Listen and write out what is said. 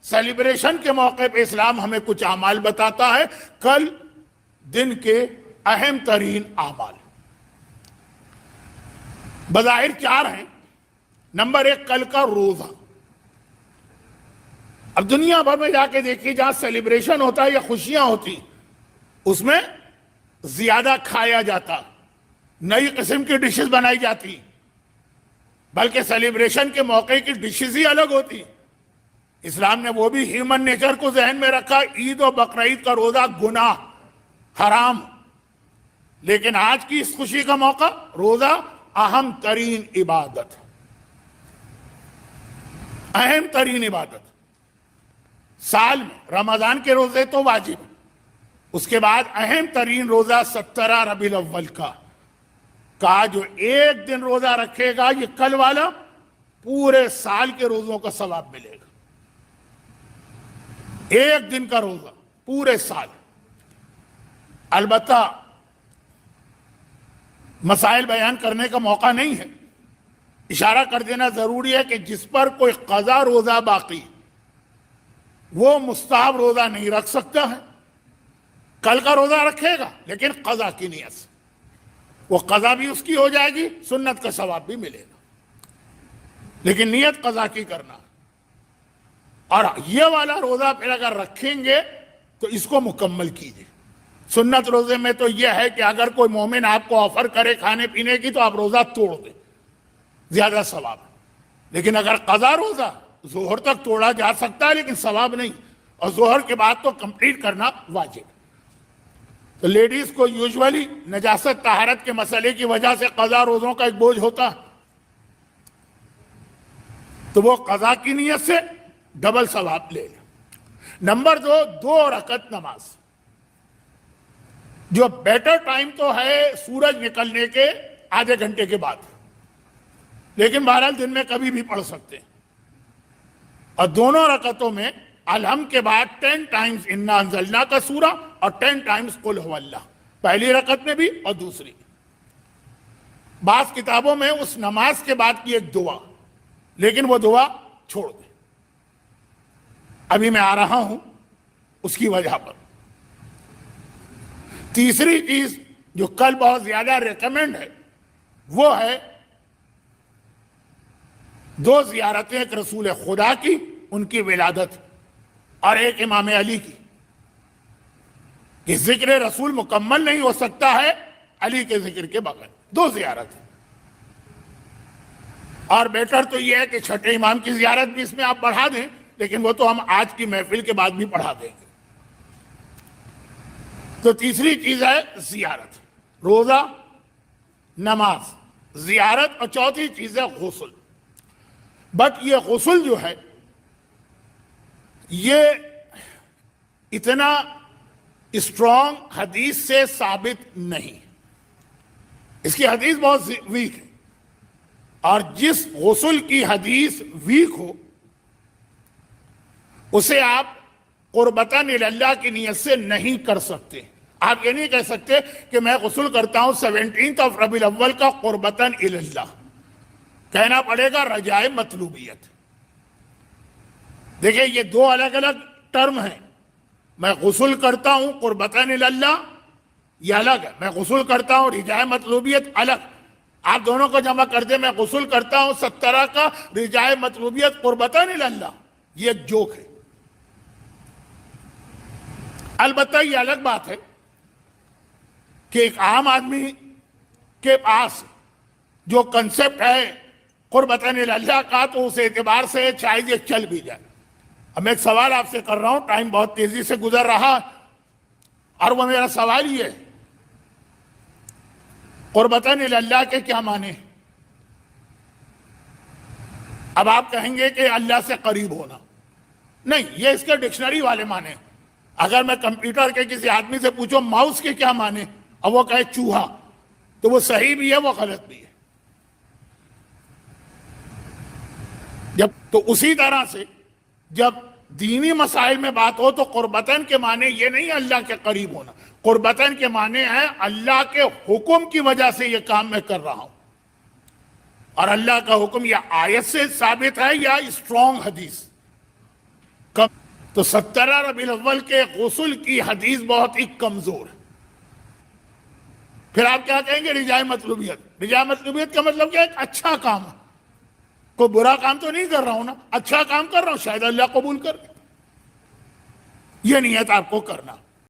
Celebration کے موقع پہ اسلام ہمیں کچھ اعمال بتاتا ہے. کل دن کے اہم ترین اعمال بظاہر 4 ہیں. نمبر 1 کل کا روزہ. اب دنیا بھر میں جا کے دیکھیے جہاں سیلیبریشن ہوتا ہے یا خوشیاں ہوتی اس میں زیادہ کھایا جاتا, نئی قسم کی ڈشز بنائی جاتی, بلکہ سیلیبریشن کے موقع کی ڈشز ہی الگ ہوتی. اسلام نے وہ بھی ہیومن نیچر کو ذہن میں رکھا. عید و بقرعید کا روزہ گناہ, حرام, لیکن آج کی اس خوشی کا موقع روزہ اہم ترین عبادت, اہم ترین عبادت. سال میں رمضان کے روزے تو واجب, اس کے بعد اہم ترین روزہ 17 ربیع الاول کا کہا جو ایک دن روزہ رکھے گا یہ کل والا پورے سال کے روزوں کا ثواب ملے گا. ایک دن کا روزہ پورے سال. البتہ مسائل بیان کرنے کا موقع نہیں ہے, اشارہ کر دینا ضروری ہے کہ جس پر کوئی قضا روزہ باقی وہ مستحب روزہ نہیں رکھ سکتا ہے. کل کا روزہ رکھے گا لیکن قضا کی نیت سے, وہ قضا بھی اس کی ہو جائے گی, سنت کا ثواب بھی ملے گا, لیکن نیت قضا کی کرنا. اور یہ والا روزہ پھر اگر رکھیں گے تو اس کو مکمل کیجیے. سنت روزے میں تو یہ ہے کہ اگر کوئی مومن آپ کو آفر کرے کھانے پینے کی تو آپ روزہ توڑ دیں, زیادہ ثواب. لیکن اگر قضا روزہ ظہر تک توڑا جا سکتا ہے لیکن ثواب نہیں, اور ظہر کے بعد تو کمپلیٹ کرنا واجب. تو لیڈیز کو یوزولی نجاست طہارت کے مسئلے کی وجہ سے قضا روزوں کا ایک بوجھ ہوتا, تو وہ قضا کی نیت سے ڈبل ثواب لے لیں. نمبر 2 رکعت نماز, جو بیٹر ٹائم تو ہے سورج نکلنے کے آدھے گھنٹے کے بعد, لیکن بہرحال دن میں کبھی بھی پڑھ سکتے ہیں. اور دونوں رکعتوں میں الحم کے بعد 10 ٹائمز انا انزلنا کا سورہ اور 10 ٹائمز قل هو اللہ, پہلی رکعت میں بھی اور دوسری. بعض کتابوں میں اس نماز کے بعد کی ایک دعا, لیکن وہ دعا چھوڑ دیں. ابھی میں آ رہا ہوں اس کی وجہ پر. تیسری چیز جو کل بہت زیادہ ریکمینڈ ہے وہ ہے 2 زیارتیں, ایک رسول خدا کی ان کی ولادت اور ایک امام علی کی. کہ ذکر رسول مکمل نہیں ہو سکتا ہے علی کے ذکر کے بغیر. 2 زیارتیں. اور بیٹر تو یہ ہے کہ چھٹے امام کی زیارت بھی اس میں آپ بڑھا دیں, لیکن وہ تو ہم آج کی محفل کے بعد بھی پڑھا دیں گے. تو تیسری چیز ہے زیارت, روزہ, نماز, زیارت, اور چوتھی چیز ہے غسل. بٹ یہ غسل جو ہے یہ اتنا اسٹرانگ حدیث سے ثابت نہیں, اس کی حدیث بہت ویک ہے. اور جس غسل کی حدیث ویک ہو اسے آپ قربتاً اللہ کی نیت سے نہیں کر سکتے. آپ یہ نہیں کہہ سکتے کہ میں غسل کرتا ہوں 17 ربیع الاول کا قربتاً اللہ, کہنا پڑے گا رجائے مطلوبیت. دیکھیں یہ 2 الگ الگ ٹرم ہیں. میں غسل کرتا ہوں قربتاً اللہ یہ الگ ہے, میں غسل کرتا ہوں رجائے مطلوبیت الگ. آپ دونوں کو جمع کر دیں, میں غسل کرتا ہوں 17 کا رجائے مطلوبیت قربتاً اللہ, یہ ایک جوک ہے. البتہ یہ الگ بات ہے کہ ایک عام آدمی کے پاس جو کنسپٹ ہے قربتاً اللہ کا تو اس اعتبار سے شاید یہ چل بھی جائے. اب میں ایک سوال آپ سے کر رہا ہوں, ٹائم بہت تیزی سے گزر رہا, اور وہ میرا سوال یہ ہے قربتاً اللہ کے کیا معنی؟ اب آپ کہیں گے کہ اللہ سے قریب ہونا. نہیں, یہ اس کے ڈکشنری والے معنی. اگر میں کمپیوٹر کے کسی آدمی سے پوچھوں ماؤس کے کیا معنی, اور وہ کہے چوہا, تو وہ صحیح بھی ہے وہ غلط بھی ہے. تو اسی طرح سے جب دینی مسائل میں بات ہو تو قربتاً کے معنی یہ نہیں اللہ کے قریب ہونا, قربتاً کے معنی ہے اللہ کے حکم کی وجہ سے یہ کام میں کر رہا ہوں. اور اللہ کا حکم یا آیت سے ثابت ہے یا اسٹرانگ حدیث. کم تو 17 ربیع الاول کے غسل کی حدیث بہت ہی کمزور ہے. پھر آپ کیا کہیں گے؟ رجاء مطلوبیت. رجاء مطلوبیت کا مطلب کیا ہے؟ ایک اچھا کام ہے. کوئی برا کام تو نہیں کر رہا ہوں نا, اچھا کام کر رہا ہوں, شاید اللہ قبول کر. یہ نیت آپ کو کرنا.